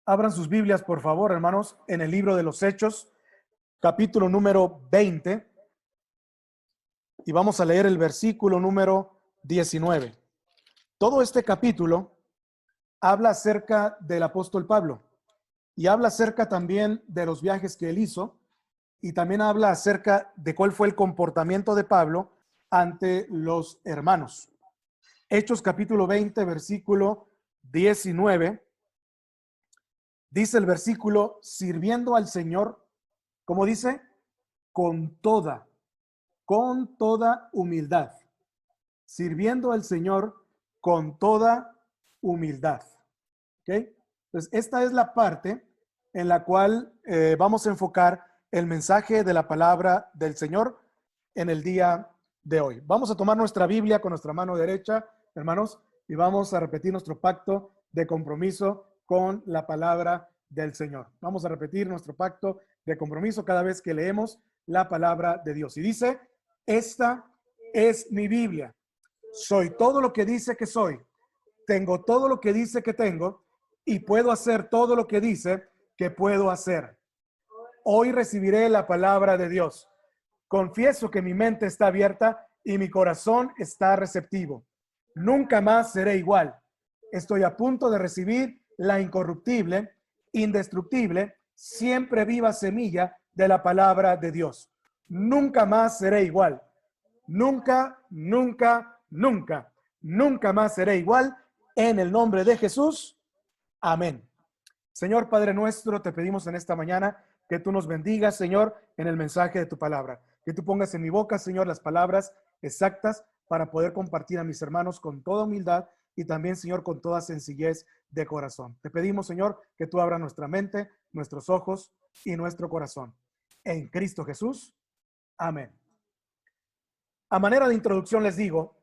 Abran sus Biblias, por favor, hermanos, en el libro de los Hechos, capítulo número 20, y vamos a leer el versículo número 19. Todo este capítulo habla acerca del apóstol Pablo y habla acerca también de los viajes que él hizo y también habla acerca de cuál fue el comportamiento de Pablo ante los hermanos. Hechos capítulo 20, versículo 19. Dice el versículo, sirviendo al Señor, ¿cómo dice? Con toda humildad. Sirviendo al Señor con toda humildad. ¿Ok? Entonces, esta es la parte en la cual vamos a enfocar el mensaje de la palabra del Señor en el día de hoy. Vamos a tomar nuestra Biblia con nuestra mano derecha, hermanos, y vamos a repetir nuestro pacto de compromiso con la palabra del Señor. Vamos a repetir nuestro pacto de compromiso cada vez que leemos la palabra de Dios. Y dice, esta es mi Biblia. Soy todo lo que dice que soy. Tengo todo lo que dice que tengo y puedo hacer todo lo que dice que puedo hacer. Hoy recibiré la palabra de Dios. Confieso que mi mente está abierta y mi corazón está receptivo. Nunca más seré igual. Estoy a punto de recibir la incorruptible, indestructible, siempre viva semilla de la palabra de Dios. Nunca más seré igual. Nunca, nunca, nunca, nunca más seré igual. En el nombre de Jesús. Amén. Señor Padre nuestro, te pedimos en esta mañana que tú nos bendigas, Señor, en el mensaje de tu palabra. Que tú pongas en mi boca, Señor, las palabras exactas para poder compartir a mis hermanos con toda humildad y también, Señor, con toda sencillez de corazón. Te pedimos, Señor, que tú abras nuestra mente, nuestros ojos y nuestro corazón. En Cristo Jesús. Amén. A manera de introducción les digo,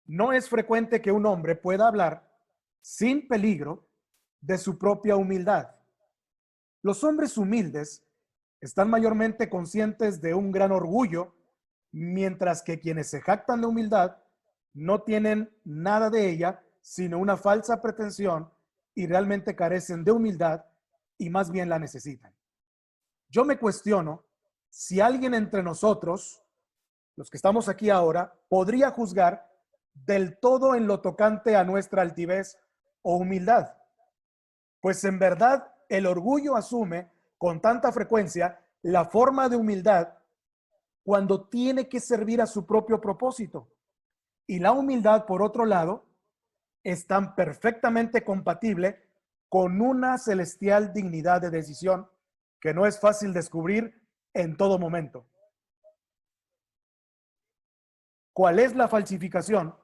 no es frecuente que un hombre pueda hablar sin peligro de su propia humildad. Los hombres humildes están mayormente conscientes de un gran orgullo, mientras que quienes se jactan de humildad no tienen nada de ella, sino una falsa pretensión y realmente carecen de humildad y más bien la necesitan. Yo me cuestiono si alguien entre nosotros, los que estamos aquí ahora, podría juzgar del todo en lo tocante a nuestra altivez o humildad. Pues en verdad el orgullo asume con tanta frecuencia la forma de humildad cuando tiene que servir a su propio propósito. Y la humildad, por otro lado, es tan perfectamente compatible con una celestial dignidad de decisión que no es fácil descubrir en todo momento. ¿Cuál es la falsificación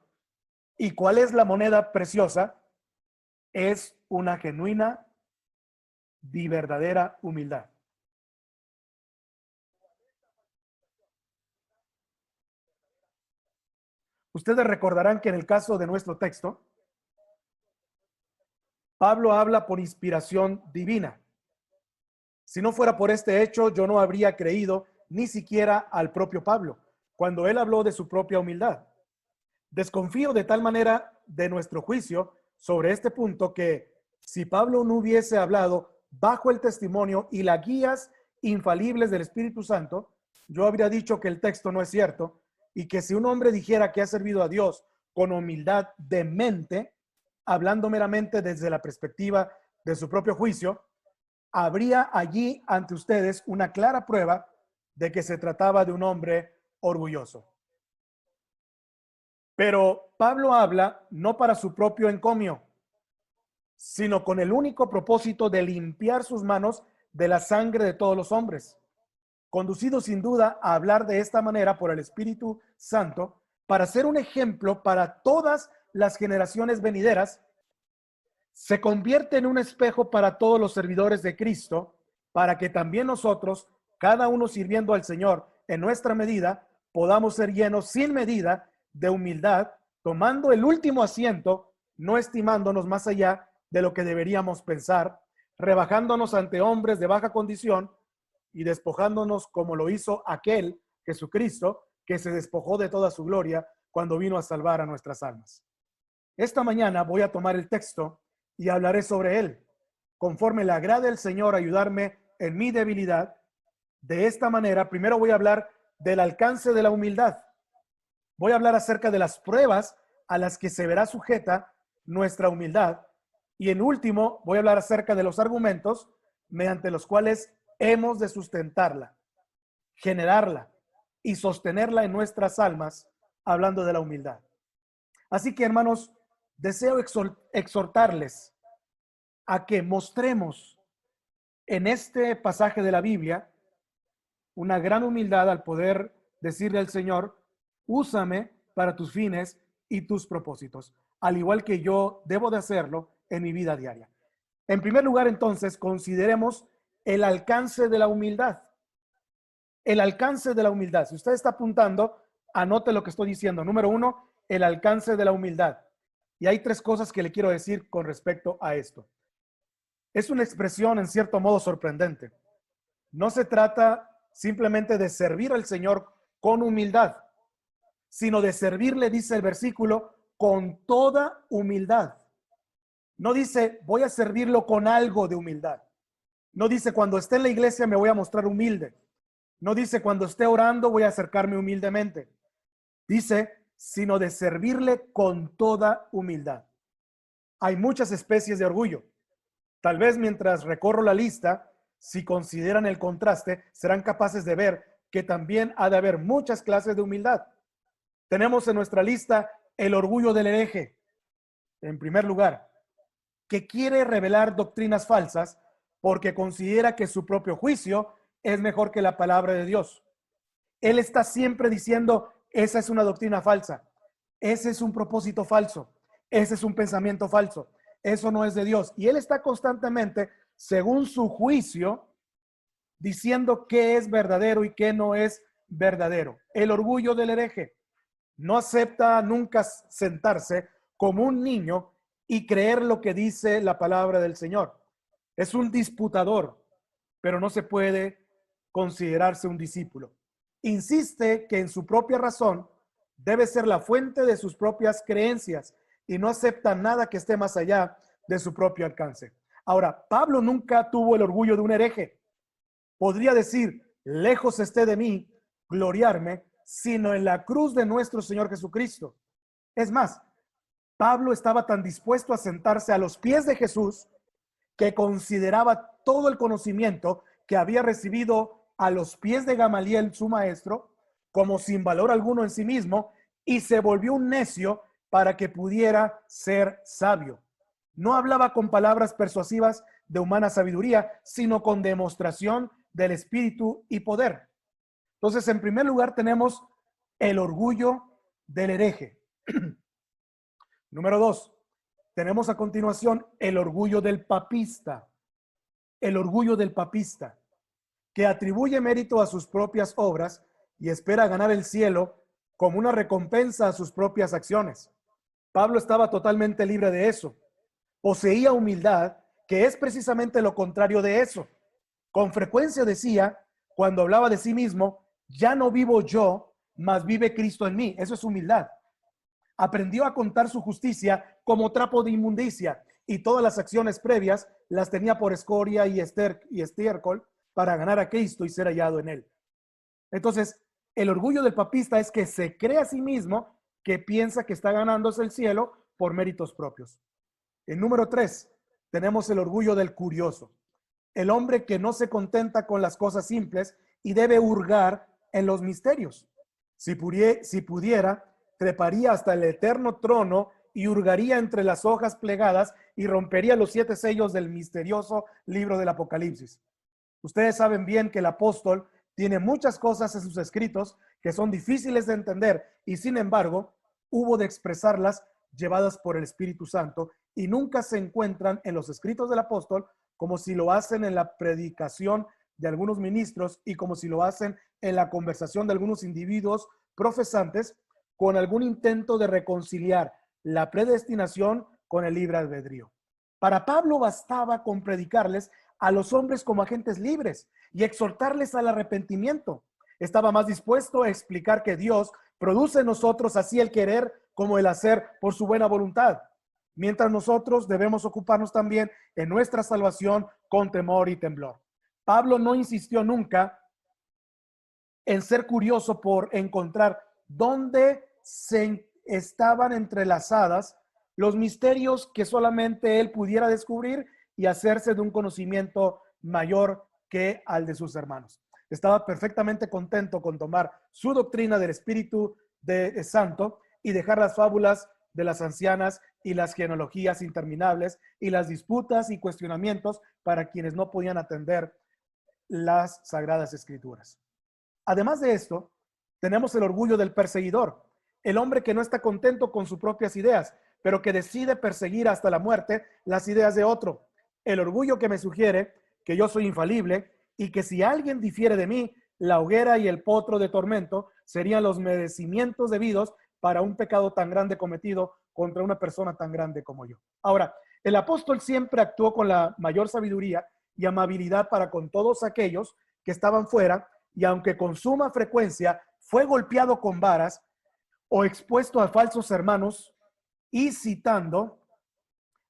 y cuál es la moneda preciosa? Es una genuina y verdadera humildad. Ustedes recordarán que en el caso de nuestro texto, Pablo habla por inspiración divina. Si no fuera por este hecho, yo no habría creído ni siquiera al propio Pablo, cuando él habló de su propia humildad. Desconfío de tal manera de nuestro juicio sobre este punto que si Pablo no hubiese hablado bajo el testimonio y las guías infalibles del Espíritu Santo, yo habría dicho que el texto no es cierto y que si un hombre dijera que ha servido a Dios con humildad de mente, hablando meramente desde la perspectiva de su propio juicio, habría allí ante ustedes una clara prueba de que se trataba de un hombre orgulloso. Pero Pablo habla no para su propio encomio, sino con el único propósito de limpiar sus manos de la sangre de todos los hombres, conducido sin duda a hablar de esta manera por el Espíritu Santo, para ser un ejemplo para todas las generaciones venideras. Se convierte en un espejo para todos los servidores de Cristo, para que también nosotros, cada uno sirviendo al Señor en nuestra medida, podamos ser llenos sin medida de humildad, tomando el último asiento, no estimándonos más allá de lo que deberíamos pensar, rebajándonos ante hombres de baja condición y despojándonos como lo hizo aquel, Jesucristo, que se despojó de toda su gloria cuando vino a salvar a nuestras almas. Esta mañana voy a tomar el texto y hablaré sobre él. conforme le agrade al Señor ayudarme en mi debilidad. De esta manera, primero voy a hablar del alcance de la humildad. Voy a hablar acerca de las pruebas a las que se verá sujeta nuestra humildad. Y en último, voy a hablar acerca de los argumentos mediante los cuales hemos de sustentarla, generarla y sostenerla en nuestras almas, hablando de la humildad. Así que, hermanos, deseo exhortarles a que mostremos en este pasaje de la Biblia una gran humildad al poder decirle al Señor, úsame para tus fines y tus propósitos, al igual que yo debo de hacerlo en mi vida diaria. En primer lugar, entonces, consideremos el alcance de la humildad. El alcance de la humildad. Si usted está apuntando, anote lo que estoy diciendo. Número uno, el alcance de la humildad. Y hay tres cosas que le quiero decir con respecto a esto. Es una expresión en cierto modo sorprendente. No se trata simplemente de servir al Señor con humildad, sino de servirle, dice el versículo, con toda humildad. No dice, voy a servirlo con algo de humildad. No dice, cuando esté en la iglesia me voy a mostrar humilde. No dice, cuando esté orando voy a acercarme humildemente. Dice, sino de servirle con toda humildad. Hay muchas especies de orgullo. Tal vez mientras recorro la lista, si consideran el contraste, serán capaces de ver que también ha de haber muchas clases de humildad. Tenemos en nuestra lista el orgullo del hereje, en primer lugar, que quiere revelar doctrinas falsas porque considera que su propio juicio es mejor que la palabra de Dios. Él está siempre diciendo, esa es una doctrina falsa, ese es un propósito falso, ese es un pensamiento falso, eso no es de Dios. Y él está constantemente, según su juicio, diciendo qué es verdadero y qué no es verdadero. El orgullo del hereje no acepta nunca sentarse como un niño y creer lo que dice la palabra del Señor. Es un disputador, pero no se puede considerarse un discípulo. Insiste que en su propia razón debe ser la fuente de sus propias creencias y no acepta nada que esté más allá de su propio alcance. Ahora, Pablo nunca tuvo el orgullo de un hereje. Podría decir, lejos esté de mí gloriarme, sino en la cruz de nuestro Señor Jesucristo. Es más, Pablo estaba tan dispuesto a sentarse a los pies de Jesús que consideraba todo el conocimiento que había recibido a los pies de Gamaliel, su maestro, como sin valor alguno en sí mismo, y se volvió un necio para que pudiera ser sabio. No hablaba con palabras persuasivas de humana sabiduría, sino con demostración del espíritu y poder. Entonces, en primer lugar, tenemos el orgullo del hereje. Número 2, tenemos a continuación el orgullo del papista. El orgullo del papista, que atribuye mérito a sus propias obras y espera ganar el cielo como una recompensa a sus propias acciones. Pablo estaba totalmente libre de eso. Poseía humildad, que es precisamente lo contrario de eso. Con frecuencia decía, cuando hablaba de sí mismo, ya no vivo yo, mas vive Cristo en mí. Eso es humildad. Aprendió a contar su justicia como trapo de inmundicia y todas las acciones previas las tenía por escoria y estiércol para ganar a Cristo y ser hallado en él. Entonces, el orgullo del papista es que se cree a sí mismo que piensa que está ganándose el cielo por méritos propios. En número 3, tenemos el orgullo del curioso. El hombre que no se contenta con las cosas simples y debe hurgar en los misterios. Si pudiera, treparía hasta el eterno trono y hurgaría entre las hojas plegadas y rompería los 7 sellos del misterioso libro del Apocalipsis. Ustedes saben bien que el apóstol tiene muchas cosas en sus escritos que son difíciles de entender y sin embargo hubo de expresarlas llevadas por el Espíritu Santo y nunca se encuentran en los escritos del apóstol como si lo hacen en la predicación de algunos ministros y como si lo hacen en la conversación de algunos individuos profesantes con algún intento de reconciliar la predestinación con el libre albedrío. Para Pablo bastaba con predicarles a los hombres como agentes libres y exhortarles al arrepentimiento. Estaba más dispuesto a explicar que Dios produce en nosotros así el querer como el hacer por su buena voluntad. mientras nosotros debemos ocuparnos también en nuestra salvación con temor y temblor. Pablo no insistió nunca en ser curioso por encontrar dónde se estaban entrelazadas los misterios que solamente él pudiera descubrir y hacerse de un conocimiento mayor que al de sus hermanos. Estaba perfectamente contento con tomar su doctrina del Espíritu Santo y dejar las fábulas de las ancianas y las genealogías interminables y las disputas y cuestionamientos para quienes no podían atender las Sagradas Escrituras. Además de esto, tenemos el orgullo del perseguidor, el hombre que no está contento con sus propias ideas, pero que decide perseguir hasta la muerte las ideas de otro. El orgullo que me sugiere que yo soy infalible y que si alguien difiere de mí, la hoguera y el potro de tormento serían los merecimientos debidos para un pecado tan grande cometido contra una persona tan grande como yo. Ahora, el apóstol siempre actuó con la mayor sabiduría y amabilidad para con todos aquellos que estaban fuera, y aunque con suma frecuencia fue golpeado con varas o expuesto a falsos hermanos y citando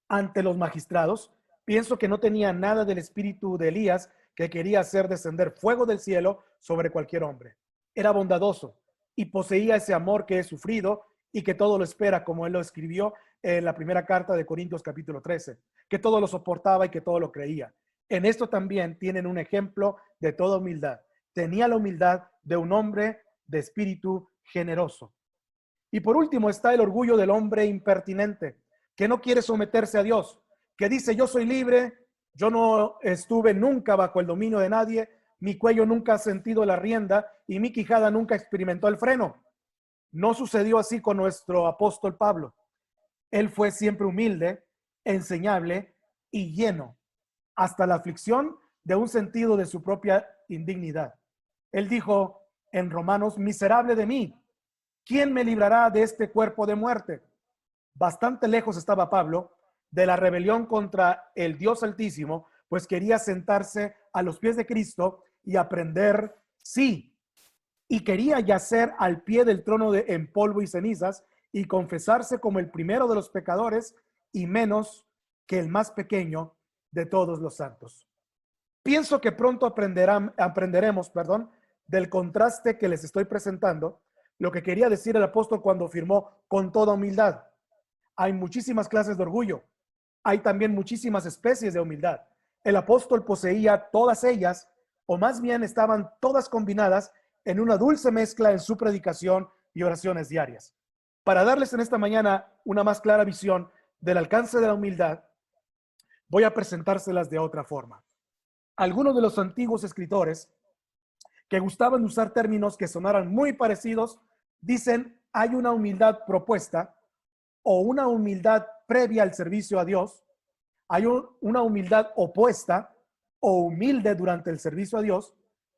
ante los magistrados, pienso que no tenía nada del espíritu de Elías, que quería hacer descender fuego del cielo sobre cualquier hombre. Era bondadoso y poseía ese amor que he sufrido y que todo lo espera, como él lo escribió en la primera carta de Corintios capítulo 13, que todo lo soportaba y que todo lo creía. En esto también tienen un ejemplo de toda humildad. Tenía la humildad de un hombre de espíritu generoso. Y por último está el orgullo del hombre impertinente, que no quiere someterse a Dios, que dice: yo soy libre, yo no estuve nunca bajo el dominio de nadie, mi cuello nunca ha sentido la rienda y mi quijada nunca experimentó el freno. No sucedió así con nuestro apóstol Pablo. Él fue siempre humilde, enseñable y lleno, hasta la aflicción de un sentido de su propia indignidad. Él dijo en Romanos: miserable de mí, ¿quién me librará de este cuerpo de muerte? Bastante lejos estaba Pablo de la rebelión contra el Dios Altísimo, pues quería sentarse a los pies de Cristo y aprender, sí, y quería yacer al pie del trono en polvo y cenizas y confesarse como el primero de los pecadores y menos que el más pequeño de todos los santos. Pienso que pronto aprenderemos del contraste que les estoy presentando, lo que quería decir el apóstol cuando afirmó con toda humildad. Hay muchísimas clases de orgullo. Hay también muchísimas especies de humildad. El apóstol poseía todas ellas, o más bien estaban todas combinadas en una dulce mezcla en su predicación y oraciones diarias. Para darles en esta mañana una más clara visión del alcance de la humildad, voy a presentárselas de otra forma. Algunos de los antiguos escritores que gustaban usar términos que sonaran muy parecidos dicen: hay una humildad propuesta o una humildad previa al servicio a Dios, hay una humildad opuesta o humilde durante el servicio a Dios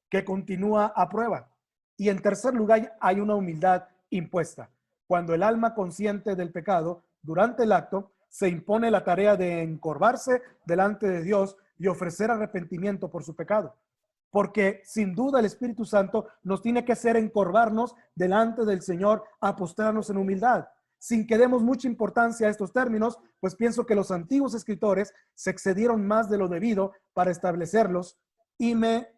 que continúa a prueba. Y en tercer lugar, hay una humildad impuesta, cuando el alma consciente del pecado durante el acto se impone la tarea de encorvarse delante de Dios y ofrecer arrepentimiento por su pecado. Porque sin duda el Espíritu Santo nos tiene que hacer encorvarnos delante del Señor, a postrarnos en humildad. Sin que demos mucha importancia a estos términos, pues pienso que los antiguos escritores se excedieron más de lo debido para establecerlos, y me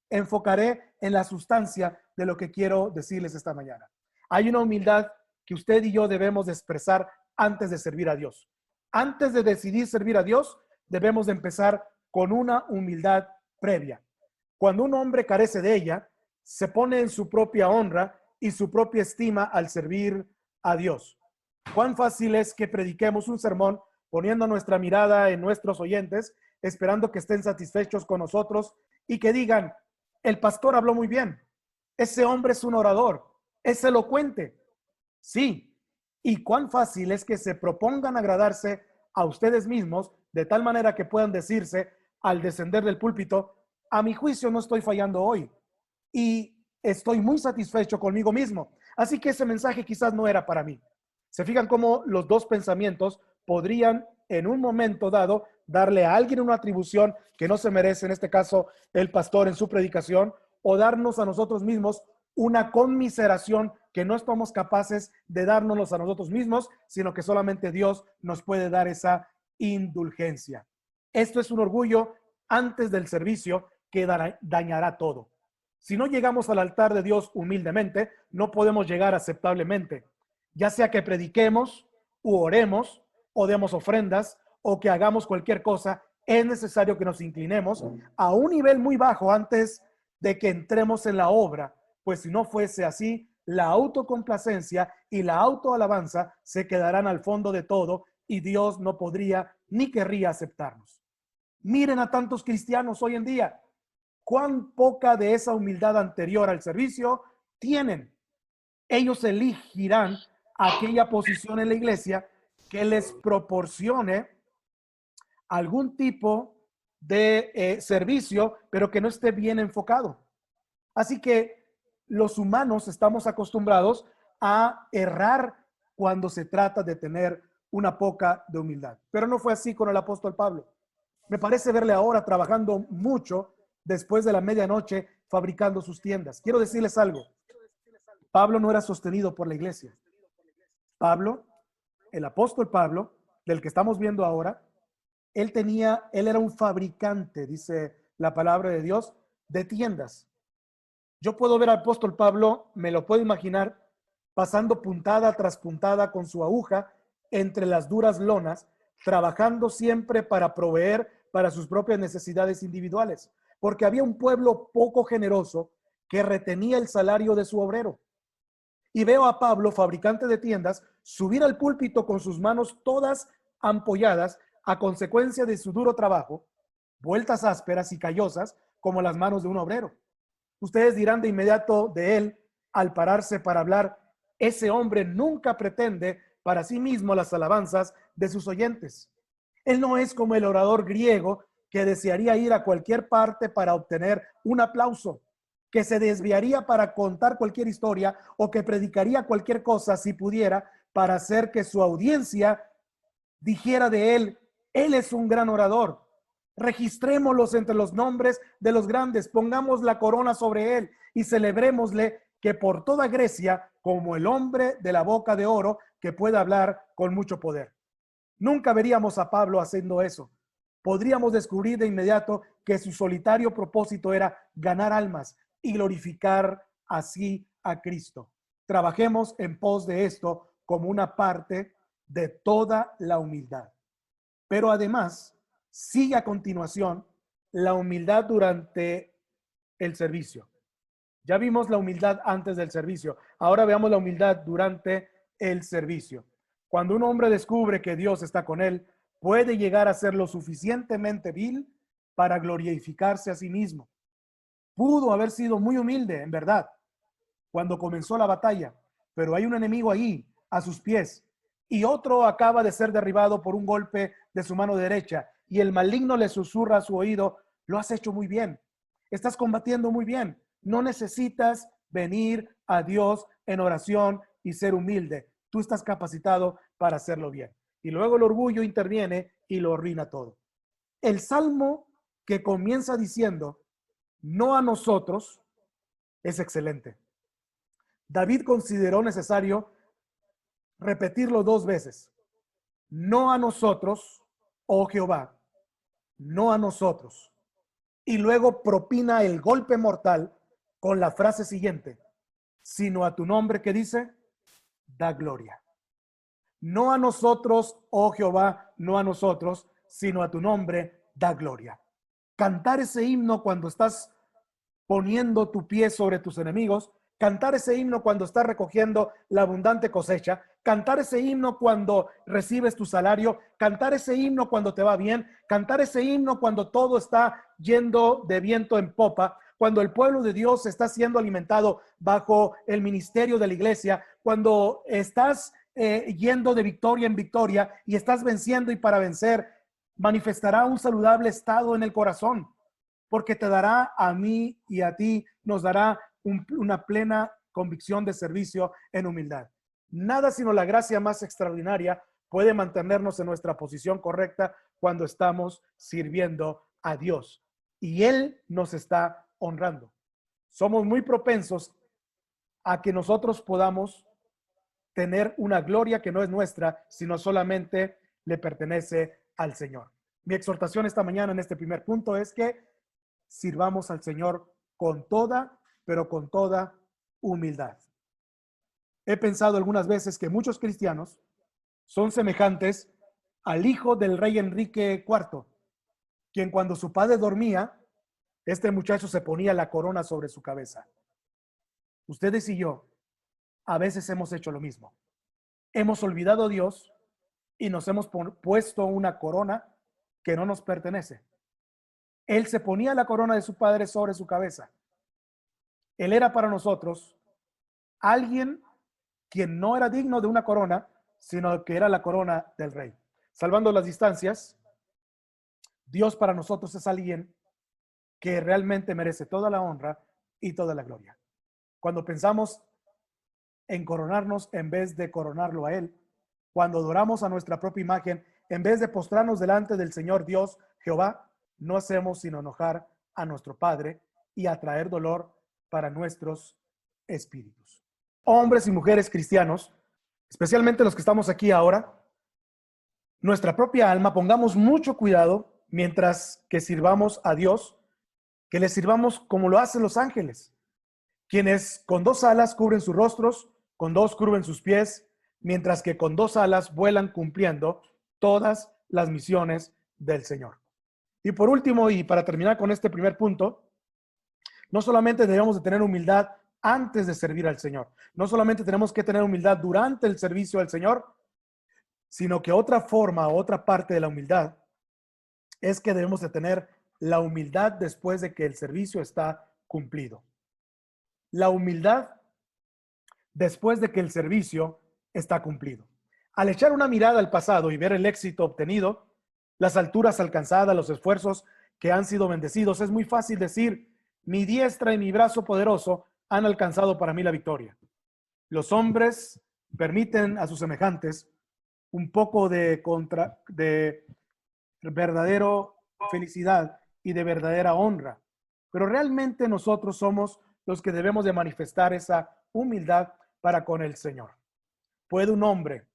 enfocaré en la sustancia de lo que quiero decirles esta mañana. Hay una humildad que usted y yo debemos de expresar antes de servir a Dios. Antes de decidir servir a Dios, debemos de empezar con una humildad previa. Cuando un hombre carece de ella, se pone en su propia honra y su propia estima al servir a Dios. Cuán fácil es que prediquemos un sermón poniendo nuestra mirada en nuestros oyentes, esperando que estén satisfechos con nosotros y que digan: el pastor habló muy bien, ese hombre es un orador, es elocuente. Sí, y cuán fácil es que se propongan agradarse a ustedes mismos de tal manera que puedan decirse al descender del púlpito: a mi juicio no estoy fallando hoy y estoy muy satisfecho conmigo mismo, así que ese mensaje quizás no era para mí. ¿Se fijan cómo los dos pensamientos podrían en un momento dado darle a alguien una atribución que no se merece, en este caso el pastor en su predicación, o darnos a nosotros mismos una conmiseración que no estamos capaces de dárnoslos a nosotros mismos, sino que solamente Dios nos puede dar esa indulgencia. Esto es un orgullo antes del servicio que dañará todo. Si no llegamos al altar de Dios humildemente, no podemos llegar aceptablemente, ya sea que prediquemos, u oremos, o demos ofrendas, o que hagamos cualquier cosa. Es necesario que nos inclinemos a un nivel muy bajo antes de que entremos en la obra, pues si no fuese así, la autocomplacencia y la autoalabanza se quedarán al fondo de todo y Dios no podría ni querría aceptarnos. Miren a tantos cristianos hoy en día, cuán poca de esa humildad anterior al servicio tienen. Ellos elegirán aquella posición en la iglesia que les proporcione algún tipo de servicio, pero que no esté bien enfocado. Así que los humanos estamos acostumbrados a errar cuando se trata de tener una poca de humildad. Pero no fue así con el apóstol Pablo. Me parece verle ahora trabajando mucho después de la medianoche fabricando sus tiendas. Quiero decirles algo. Pablo no era sostenido por la iglesia. Pablo, el apóstol Pablo, del que estamos viendo ahora, él era un fabricante, dice la palabra de Dios, de tiendas. Yo puedo ver al apóstol Pablo, me lo puedo imaginar, pasando puntada tras puntada con su aguja entre las duras lonas, trabajando siempre para proveer para sus propias necesidades individuales, porque había un pueblo poco generoso que retenía el salario de su obrero. Y veo a Pablo, fabricante de tiendas, subir al púlpito con sus manos todas ampolladas a consecuencia de su duro trabajo, vueltas ásperas y callosas como las manos de un obrero. Ustedes dirán de inmediato de él, al pararse para hablar, ese hombre nunca pretende para sí mismo las alabanzas de sus oyentes. Él no es como el orador griego que desearía ir a cualquier parte para obtener un aplauso, que se desviaría para contar cualquier historia o que predicaría cualquier cosa si pudiera para hacer que su audiencia dijera de él, él es un gran orador. Registrémoslos entre los nombres de los grandes, pongamos la corona sobre él y celebrémosle que por toda Grecia, como el hombre de la boca de oro que puede hablar con mucho poder. Nunca veríamos a Pablo haciendo eso. Podríamos descubrir de inmediato que su solitario propósito era ganar almas y glorificar así a Cristo. Trabajemos en pos de esto como una parte de toda la humildad. Pero además, sigue a continuación la humildad durante el servicio. Ya vimos la humildad antes del servicio. Ahora veamos la humildad durante el servicio. Cuando un hombre descubre que Dios está con él, puede llegar a ser lo suficientemente vil para glorificarse a sí mismo. Pudo haber sido muy humilde, en verdad, cuando comenzó la batalla, pero hay un enemigo ahí, a sus pies, y otro acaba de ser derribado por un golpe de su mano derecha, y el maligno le susurra a su oído, lo has hecho muy bien, estás combatiendo muy bien, no necesitas venir a Dios en oración y ser humilde, tú estás capacitado para hacerlo bien. Y luego el orgullo interviene y lo arruina todo. El salmo que comienza diciendo, no a nosotros, es excelente. David consideró necesario repetirlo 2 veces. No a nosotros, oh Jehová, no a nosotros. Y luego propina el golpe mortal con la frase siguiente, sino a tu nombre que dice, da gloria. No a nosotros, oh Jehová, no a nosotros, sino a tu nombre, da gloria. Cantar ese himno cuando estás poniendo tu pie sobre tus enemigos, cantar ese himno cuando estás recogiendo la abundante cosecha, cantar ese himno cuando recibes tu salario, cantar ese himno cuando te va bien, cantar ese himno cuando todo está yendo de viento en popa, cuando el pueblo de Dios está siendo alimentado bajo el ministerio de la iglesia, cuando estás yendo de victoria en victoria y estás venciendo y para vencer, manifestará un saludable estado en el corazón, porque te dará a mí y a ti, nos dará una plena convicción de servicio en humildad. Nada sino la gracia más extraordinaria puede mantenernos en nuestra posición correcta cuando estamos sirviendo a Dios. Y Él nos está honrando. Somos muy propensos a que nosotros podamos tener una gloria que no es nuestra, sino solamente le pertenece al Señor. Mi exhortación esta mañana en este primer punto es que sirvamos al Señor con toda, pero con toda humildad. He pensado algunas veces que muchos cristianos son semejantes al hijo del rey Enrique IV, quien cuando su padre dormía, este muchacho se ponía la corona sobre su cabeza. Ustedes y yo a veces hemos hecho lo mismo. Hemos olvidado a Dios y nos hemos puesto una corona que no nos pertenece. Él se ponía la corona de su padre sobre su cabeza. Él era para nosotros alguien quien no era digno de una corona, sino que era la corona del rey. Salvando las distancias, Dios para nosotros es alguien que realmente merece toda la honra y toda la gloria. Cuando pensamos en coronarnos en vez de coronarlo a Él, cuando adoramos a nuestra propia imagen, en vez de postrarnos delante del Señor Dios, Jehová, no hacemos sino enojar a nuestro Padre y atraer dolor para nuestros espíritus. Hombres y mujeres cristianos, especialmente los que estamos aquí ahora, nuestra propia alma, pongamos mucho cuidado mientras que sirvamos a Dios, que le sirvamos como lo hacen los ángeles, quienes con 2 alas cubren sus rostros, con 2 cubren sus pies, mientras que con 2 alas vuelan cumpliendo todas las misiones del Señor. Y por último, y para terminar con este primer punto, no solamente debemos de tener humildad antes de servir al Señor, no solamente tenemos que tener humildad durante el servicio al Señor, sino que otra forma, otra parte de la humildad es que debemos de tener la humildad después de que el servicio está cumplido. La humildad después de que el servicio está cumplido. Al echar una mirada al pasado y ver el éxito obtenido, las alturas alcanzadas, los esfuerzos que han sido bendecidos, es muy fácil decir, mi diestra y mi brazo poderoso han alcanzado para mí la victoria. Los hombres permiten a sus semejantes un poco de verdadero felicidad y de verdadera honra, pero realmente nosotros somos los que debemos de manifestar esa humildad para con el Señor. ¿Puede un hombre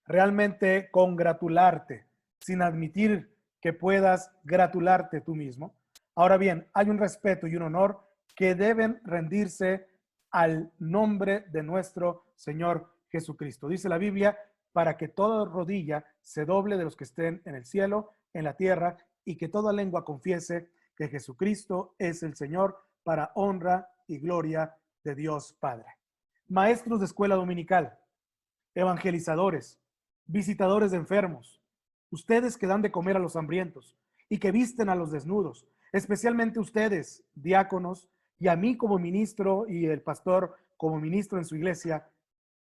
realmente congratularte sin admitir que puedas gratularte tú mismo? Ahora bien, hay un respeto y un honor que deben rendirse al nombre de nuestro Señor Jesucristo. Dice la Biblia, para que toda rodilla se doble de los que estén en el cielo, en la tierra, y que toda lengua confiese que Jesucristo es el Señor, para honra y gloria de Dios Padre. Maestros de escuela dominical, evangelizadores, visitadores de enfermos, ustedes que dan de comer a los hambrientos y que visten a los desnudos, especialmente ustedes, diáconos, y a mí como ministro y el pastor como ministro en su iglesia,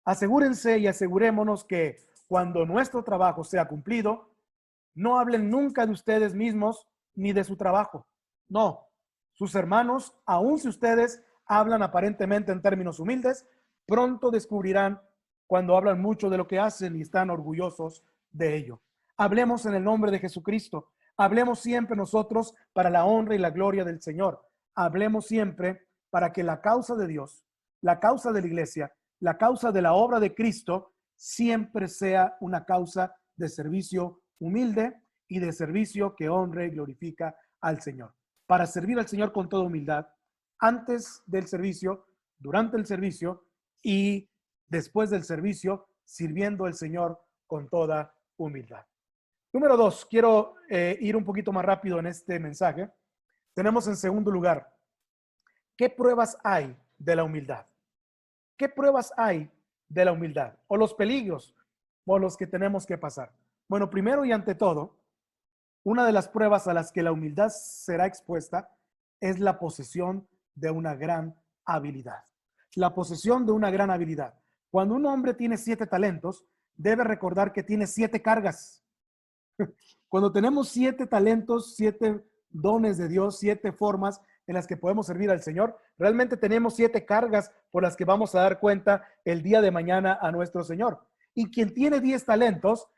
asegúrense y asegurémonos que cuando nuestro trabajo sea cumplido, no hablen nunca de ustedes mismos ni de su trabajo. No, sus hermanos, aun si ustedes hablan aparentemente en términos humildes, pronto descubrirán cuando hablan mucho de lo que hacen y están orgullosos de ello. Hablemos en el nombre de Jesucristo. Hablemos siempre nosotros para la honra y la gloria del Señor. Hablemos siempre para que la causa de Dios, la causa de la iglesia, la causa de la obra de Cristo siempre sea una causa de servicio humilde y de servicio que honre y glorifica al Señor. Para servir al Señor con toda humildad, antes del servicio, durante el servicio y después del servicio, sirviendo al Señor con toda humildad. Número 2, quiero ir un poquito más rápido en este mensaje. Tenemos en segundo lugar, ¿qué pruebas hay de la humildad? ¿Qué pruebas hay de la humildad? O los peligros por los que tenemos que pasar. Bueno, primero y ante todo, una de las pruebas a las que la humildad será expuesta es la posesión de una gran habilidad. La posesión de una gran habilidad. Cuando un hombre tiene 7 talentos, debe recordar que tiene 7 cargas. Cuando tenemos 7 talentos, 7 dones de Dios, 7 formas en las que podemos servir al Señor, realmente tenemos 7 cargas por las que vamos a dar cuenta el día de mañana a nuestro Señor. Y quien tiene 10 talentos,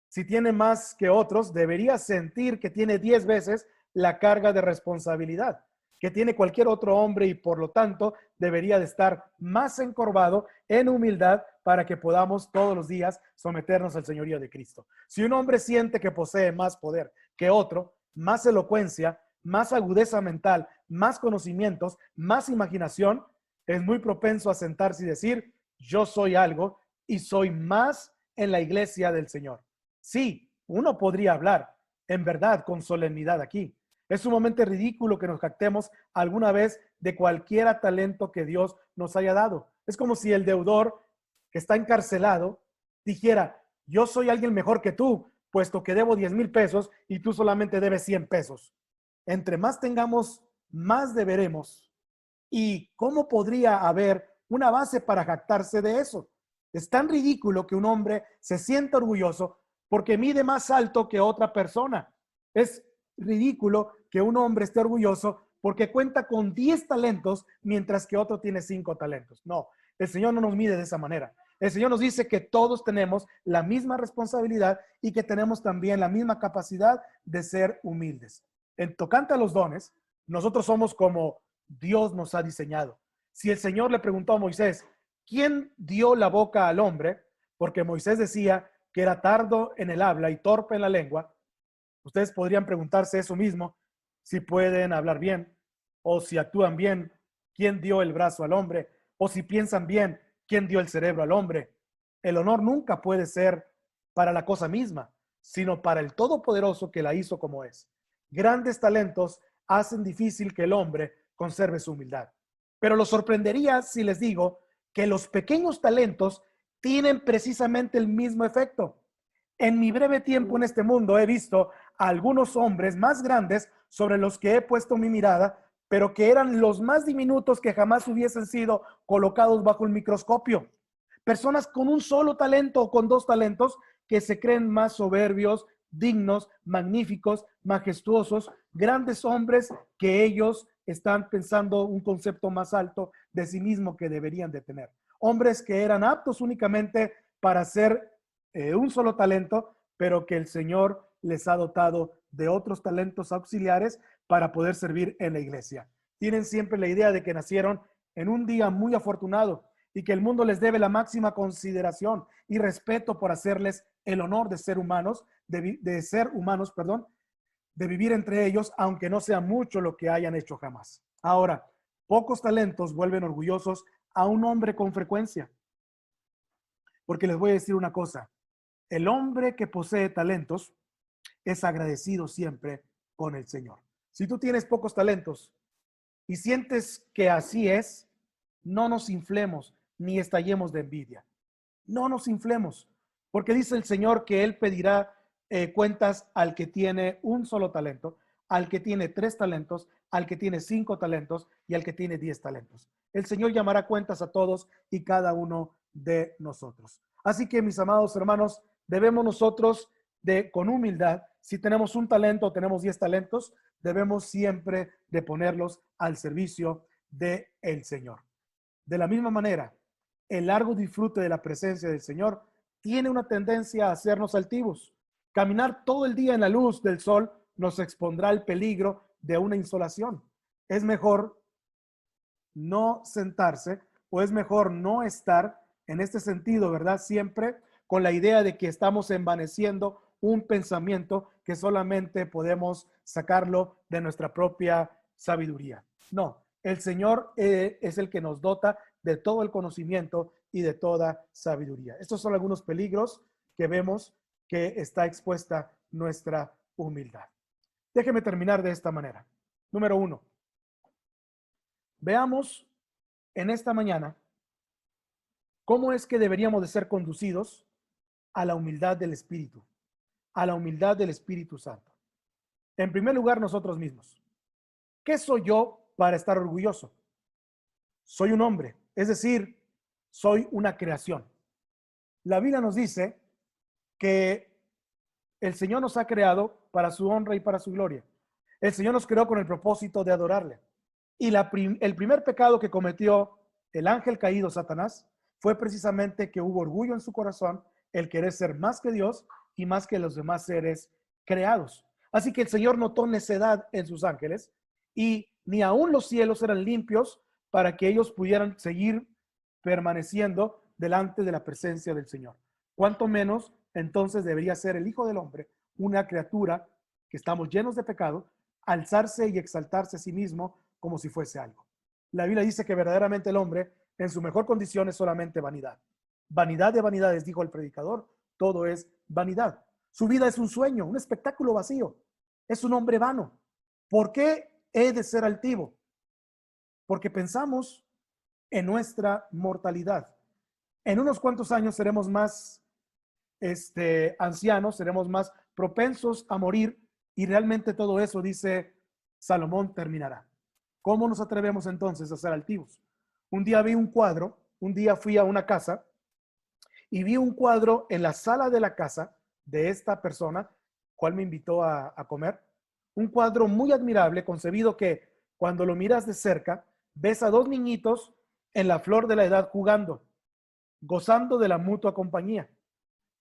si tiene más que otros, debería sentir que tiene 10 veces la carga de responsabilidad. que tiene cualquier otro hombre y por lo tanto debería de estar más encorvado en humildad para que podamos todos los días someternos al señorío de Cristo. Si un hombre siente que posee más poder que otro, más elocuencia, más agudeza mental, más conocimientos, más imaginación, es muy propenso a sentarse y decir, yo soy algo y soy más en la iglesia del Señor. Sí, uno podría hablar en verdad con solemnidad aquí. Es sumamente ridículo que nos jactemos alguna vez de cualquier talento que Dios nos haya dado. Es como si el deudor que está encarcelado dijera, yo soy alguien mejor que tú, puesto que debo 10,000 pesos y tú solamente debes 100 pesos. Entre más tengamos, más deberemos. ¿Y cómo podría haber una base para jactarse de eso? Es tan ridículo que un hombre se sienta orgulloso porque mide más alto que otra persona. Es ridículo que un hombre esté orgulloso porque cuenta con 10 talentos mientras que otro tiene 5 talentos. No, el Señor no nos mide de esa manera. El Señor nos dice que todos tenemos la misma responsabilidad y que tenemos también la misma capacidad de ser humildes. En tocante a los dones, nosotros somos como Dios nos ha diseñado. Si el Señor le preguntó a Moisés, ¿quién dio la boca al hombre? Porque Moisés decía que era tardo en el habla y torpe en la lengua. Ustedes podrían preguntarse eso mismo, si pueden hablar bien o si actúan bien, ¿quién dio el brazo al hombre? O si piensan bien, ¿quién dio el cerebro al hombre? El honor nunca puede ser para la cosa misma, sino para el Todopoderoso que la hizo como es. Grandes talentos hacen difícil que el hombre conserve su humildad. Pero lo sorprendería si les digo que los pequeños talentos tienen precisamente el mismo efecto. En mi breve tiempo en este mundo he visto a algunos hombres más grandes sobre los que he puesto mi mirada, pero que eran los más diminutos que jamás hubiesen sido colocados bajo el microscopio. Personas con un solo talento o con 2 talentos que se creen más soberbios, dignos, magníficos, majestuosos, grandes hombres que ellos están pensando un concepto más alto de sí mismo que deberían de tener. Hombres que eran aptos únicamente para ser un solo talento, pero que el Señor les ha dotado de otros talentos auxiliares para poder servir en la iglesia. Tienen siempre la idea de que nacieron en un día muy afortunado y que el mundo les debe la máxima consideración y respeto por hacerles el honor de ser humanos, de ser humanos, perdón, de vivir entre ellos, aunque no sea mucho lo que hayan hecho jamás. Ahora, pocos talentos vuelven orgullosos a un hombre con frecuencia. Porque les voy a decir una cosa, el hombre que posee talentos es agradecido siempre con el Señor. Si tú tienes pocos talentos y sientes que así es, no nos inflemos ni estallemos de envidia. No nos inflemos, porque dice el Señor que Él pedirá cuentas al que tiene un solo talento, al que tiene 3 talentos, al que tiene 5 talentos y al que tiene 10 talentos. El Señor llamará cuentas a todos y cada uno de nosotros. Así que, mis amados hermanos, debemos nosotros con humildad, si tenemos un talento o tenemos 10 talentos, debemos siempre de ponerlos al servicio del Señor. De la misma manera, el largo disfrute de la presencia del Señor tiene una tendencia a hacernos altivos. Caminar todo el día en la luz del sol nos expondrá al peligro de una insolación. Es mejor no sentarse o es mejor no estar en este sentido, ¿verdad? Siempre con la idea de que estamos envaneciendo un pensamiento que solamente podemos sacarlo de nuestra propia sabiduría. No, el Señor es el que nos dota de todo el conocimiento y de toda sabiduría. Estos son algunos peligros que vemos que está expuesta nuestra humildad. Déjeme terminar de esta manera. Número 1. Veamos en esta mañana cómo es que deberíamos de ser conducidos a la humildad del Espíritu, a la humildad del Espíritu Santo. En primer lugar, nosotros mismos. ¿Qué soy yo para estar orgulloso? Soy un hombre, es decir, soy una creación. La Biblia nos dice que el Señor nos ha creado para su honra y para su gloria. El Señor nos creó con el propósito de adorarle. Y el primer pecado que cometió el ángel caído, Satanás, fue precisamente que hubo orgullo en su corazón, el querer ser más que Dios y más que los demás seres creados. Así que el Señor notó necedad en sus ángeles y ni aún los cielos eran limpios para que ellos pudieran seguir permaneciendo delante de la presencia del Señor. Cuánto menos entonces debería ser el Hijo del Hombre, una criatura que estamos llenos de pecado, alzarse y exaltarse a sí mismo como si fuese algo. La Biblia dice que verdaderamente el hombre en su mejor condición es solamente vanidad. Vanidad de vanidades, dijo el predicador, todo es vanidad. Su vida es un sueño, un espectáculo vacío. Es un hombre vano. ¿Por qué he de ser altivo? Porque pensamos en nuestra mortalidad. En unos cuantos años seremos más ancianos, seremos más propensos a morir y realmente todo eso, dice Salomón, terminará. ¿Cómo nos atrevemos entonces a ser altivos? Un día vi un cuadro, un día fui a una casa y vi un cuadro en la sala de la casa de esta persona, cual me invitó a comer. Un cuadro muy admirable, concebido que cuando lo miras de cerca, ves a dos niñitos en la flor de la edad jugando, gozando de la mutua compañía.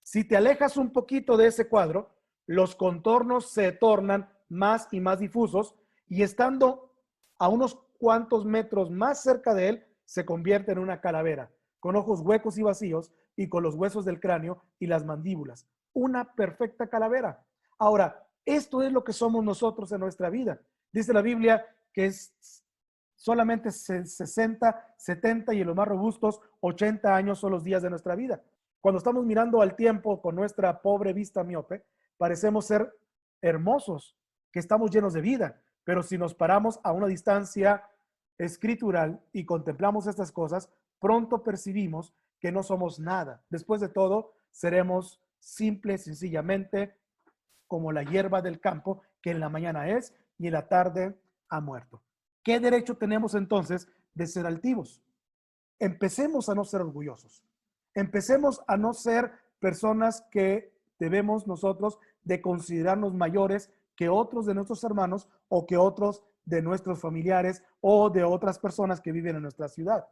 Si te alejas un poquito de ese cuadro, los contornos se tornan más y más difusos y estando a unos cuantos metros más cerca de él, se convierte en una calavera, con ojos huecos y vacíos y con los huesos del cráneo y las mandíbulas. Una perfecta calavera. Ahora, esto es lo que somos nosotros en nuestra vida. Dice la Biblia que es solamente 60, 70 y en los más robustos 80 años son los días de nuestra vida. Cuando estamos mirando al tiempo con nuestra pobre vista miope, parecemos ser hermosos, que estamos llenos de vida, pero si nos paramos a una distancia escritural y contemplamos estas cosas, pronto percibimos que no somos nada. Después de todo, seremos simple y sencillamente como la hierba del campo, que en la mañana es y en la tarde ha muerto. ¿Qué derecho tenemos entonces de ser altivos? Empecemos a no ser orgullosos. Empecemos a no ser personas que debemos nosotros de considerarnos mayores que otros de nuestros hermanos o que otros de nuestros familiares o de otras personas que viven en nuestra ciudad.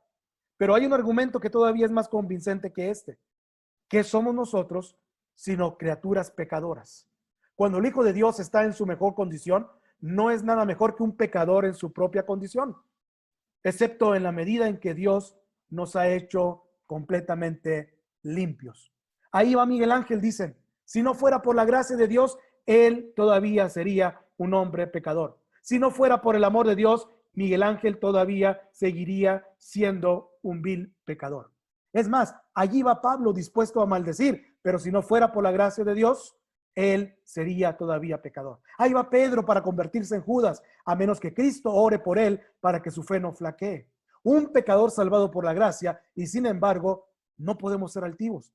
Pero hay un argumento que todavía es más convincente que este. ¿Qué somos nosotros sino criaturas pecadoras? Cuando el Hijo de Dios está en su mejor condición, no es nada mejor que un pecador en su propia condición, excepto en la medida en que Dios nos ha hecho completamente limpios. Ahí va Miguel Ángel, dicen, si no fuera por la gracia de Dios, él todavía sería un hombre pecador. Si no fuera por el amor de Dios, Miguel Ángel todavía seguiría siendo un vil pecador. Es más, allí va Pablo dispuesto a maldecir, pero si no fuera por la gracia de Dios, él sería todavía pecador. Ahí va Pedro para convertirse en Judas, a menos que Cristo ore por él para que su fe no flaquee. Un pecador salvado por la gracia y sin embargo no podemos ser altivos.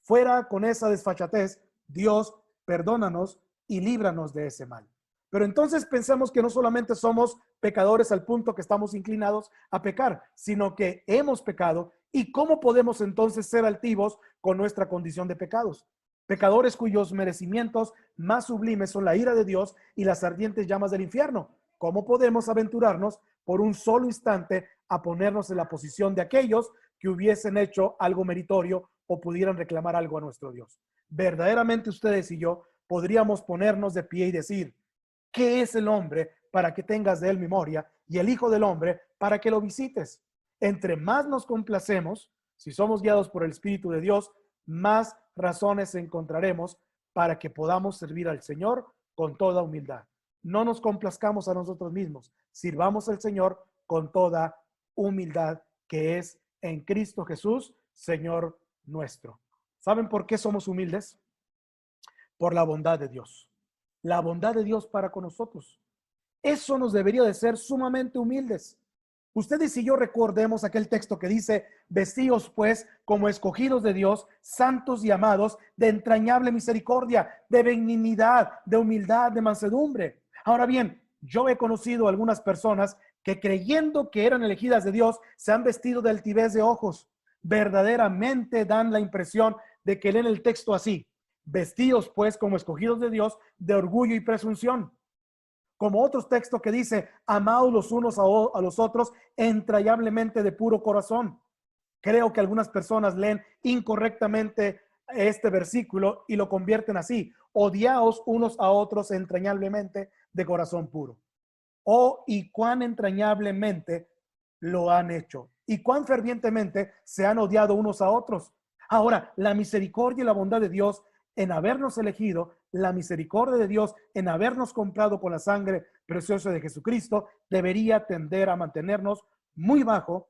Fuera con esa desfachatez, Dios, perdónanos y líbranos de ese mal. Pero entonces pensamos que no solamente somos pecadores al punto que estamos inclinados a pecar, sino que hemos pecado. ¿Y cómo podemos entonces ser altivos con nuestra condición de pecados? Pecadores cuyos merecimientos más sublimes son la ira de Dios y las ardientes llamas del infierno. ¿Cómo podemos aventurarnos por un solo instante a ponernos en la posición de aquellos que hubiesen hecho algo meritorio o pudieran reclamar algo a nuestro Dios? Verdaderamente ustedes y yo podríamos ponernos de pie y decir, ¿qué es el hombre para que tengas de él memoria y el Hijo del Hombre para que lo visites? Entre más nos complacemos, si somos guiados por el Espíritu de Dios, más razones encontraremos para que podamos servir al Señor con toda humildad. No nos complazcamos a nosotros mismos, sirvamos al Señor con toda humildad que es en Cristo Jesús, Señor nuestro. ¿Saben por qué somos humildes? Por la bondad de Dios. La bondad de Dios para con nosotros. Eso nos debería de ser sumamente humildes. Ustedes y yo recordemos aquel texto que dice, vestíos pues como escogidos de Dios, santos y amados, de entrañable misericordia, de benignidad, de humildad, de mansedumbre. Ahora bien, yo he conocido algunas personas que creyendo que eran elegidas de Dios, se han vestido de altivez de ojos. Verdaderamente dan la impresión de que leen el texto así, vestíos pues como escogidos de Dios, de orgullo y presunción. Como otro texto que dice, amaos los unos a los otros entrañablemente de puro corazón. Creo que algunas personas leen incorrectamente este versículo y lo convierten así, odiaos unos a otros entrañablemente de corazón puro. Oh, y cuán entrañablemente lo han hecho, y cuán fervientemente se han odiado unos a otros. Ahora, la misericordia y la bondad de Dios en habernos elegido, la misericordia de Dios en habernos comprado con la sangre preciosa de Jesucristo, debería tender a mantenernos muy bajo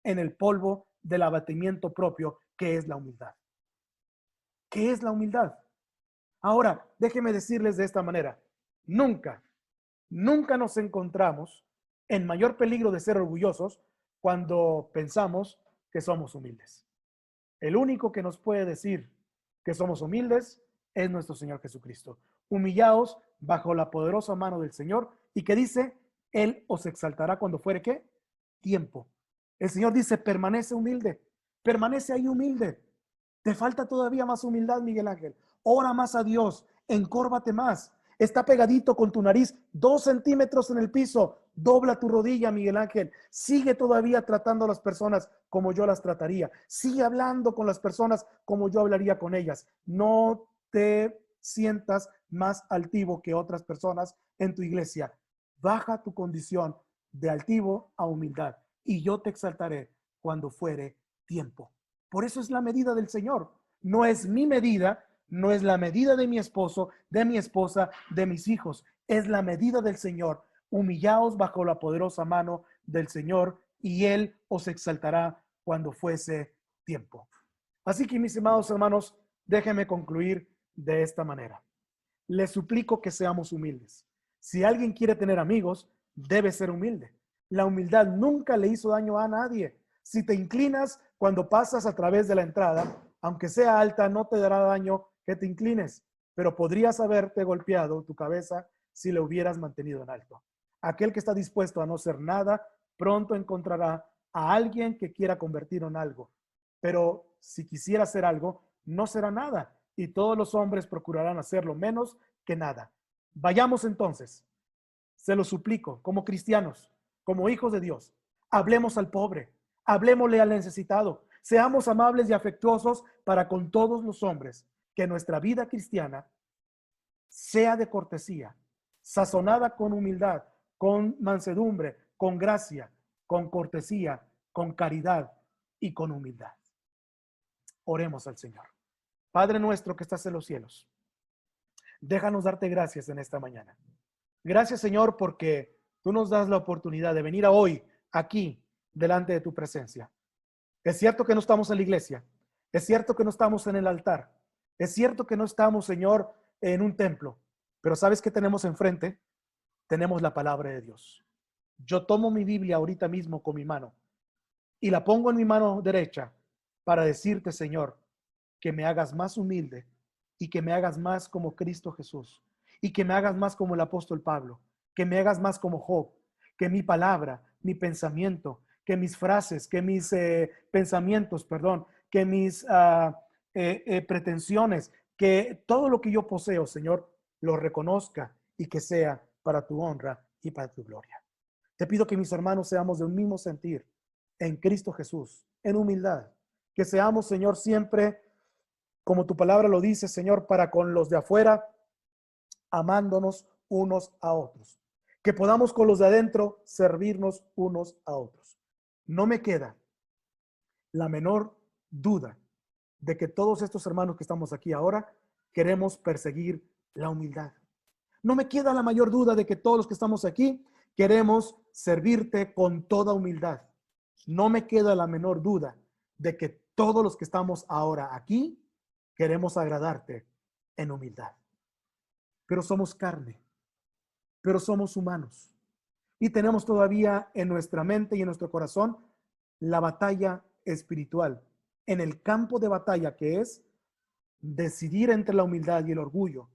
en el polvo del abatimiento propio, que es la humildad. ¿Qué es la humildad? Ahora, déjenme decirles de esta manera, nunca, nunca nos encontramos en mayor peligro de ser orgullosos cuando pensamos que somos humildes. El único que nos puede decir que somos humildes es nuestro Señor Jesucristo. Humillaos bajo la poderosa mano del Señor y que dice, Él os exaltará cuando fuere ¿qué? Tiempo. El Señor dice, permanece ahí humilde. Te falta todavía más humildad, Miguel Ángel. Ora más a Dios, encórvate más. Está pegadito con tu nariz 2 centímetros en el piso. Dobla tu rodilla, Miguel Ángel. Sigue todavía tratando a las personas como yo las trataría. Sigue hablando con las personas como yo hablaría con ellas. No te sientas más altivo que otras personas en tu iglesia. Baja tu condición de altivo a humildad y yo te exaltaré cuando fuere tiempo. Por eso es la medida del Señor. No es mi medida, no es la medida de mi esposo, de mi esposa, de mis hijos. Es la medida del Señor. Humillaos bajo la poderosa mano del Señor y Él os exaltará cuando fuese tiempo. Así que, mis amados hermanos, déjenme concluir de esta manera. Les suplico que seamos humildes. Si alguien quiere tener amigos, debe ser humilde. La humildad nunca le hizo daño a nadie. Si te inclinas cuando pasas a través de la entrada, aunque sea alta, no te dará daño que te inclines, pero podrías haberte golpeado tu cabeza si le hubieras mantenido en alto. Aquel que está dispuesto a no ser nada, pronto encontrará a alguien que quiera convertirlo en algo. Pero si quisiera ser algo, no será nada, y todos los hombres procurarán hacerlo menos que nada. Vayamos entonces, se lo suplico, como cristianos, como hijos de Dios, hablemos al pobre, hablemosle al necesitado, seamos amables y afectuosos para con todos los hombres, que nuestra vida cristiana sea de cortesía, sazonada con humildad, con mansedumbre, con gracia, con cortesía, con caridad y con humildad. Oremos al Señor. Padre nuestro que estás en los cielos, déjanos darte gracias en esta mañana. Gracias, Señor, porque tú nos das la oportunidad de venir a hoy aquí delante de tu presencia. Es cierto que no estamos en la iglesia, es cierto que no estamos en el altar, es cierto que no estamos, Señor, en un templo, pero ¿sabes qué tenemos enfrente? Tenemos la palabra de Dios. Yo tomo mi Biblia ahorita mismo con mi mano y la pongo en mi mano derecha para decirte, Señor, que me hagas más humilde y que me hagas más como Cristo Jesús y que me hagas más como el apóstol Pablo, que me hagas más como Job, que mi palabra, mi pensamiento, que mis frases, que mis pensamientos, perdón, que mis pretensiones, que todo lo que yo poseo, Señor, lo reconozca y que sea para tu honra y para tu gloria. Te pido que mis hermanos seamos de un mismo sentir en Cristo Jesús, en humildad, que seamos, Señor, siempre, como tu palabra lo dice, Señor, para con los de afuera, amándonos unos a otros. Que podamos con los de adentro servirnos unos a otros. No me queda la menor duda de que todos estos hermanos que estamos aquí ahora queremos perseguir la humildad. No me queda la mayor duda de que todos los que estamos aquí queremos servirte con toda humildad. No me queda la menor duda de que todos los que estamos ahora aquí queremos agradarte en humildad. Pero somos carne, pero somos humanos y tenemos todavía en nuestra mente y en nuestro corazón la batalla espiritual, en el campo de batalla que es decidir entre la humildad y el orgullo.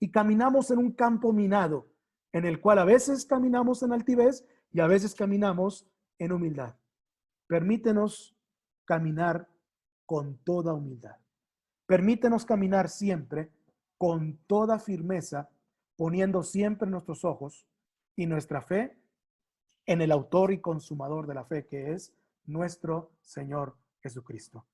Y caminamos en un campo minado, en el cual a veces caminamos en altivez y a veces caminamos en humildad. Permítenos caminar con toda humildad. Permítenos caminar siempre con toda firmeza, poniendo siempre nuestros ojos y nuestra fe en el autor y consumador de la fe, que es nuestro Señor Jesucristo.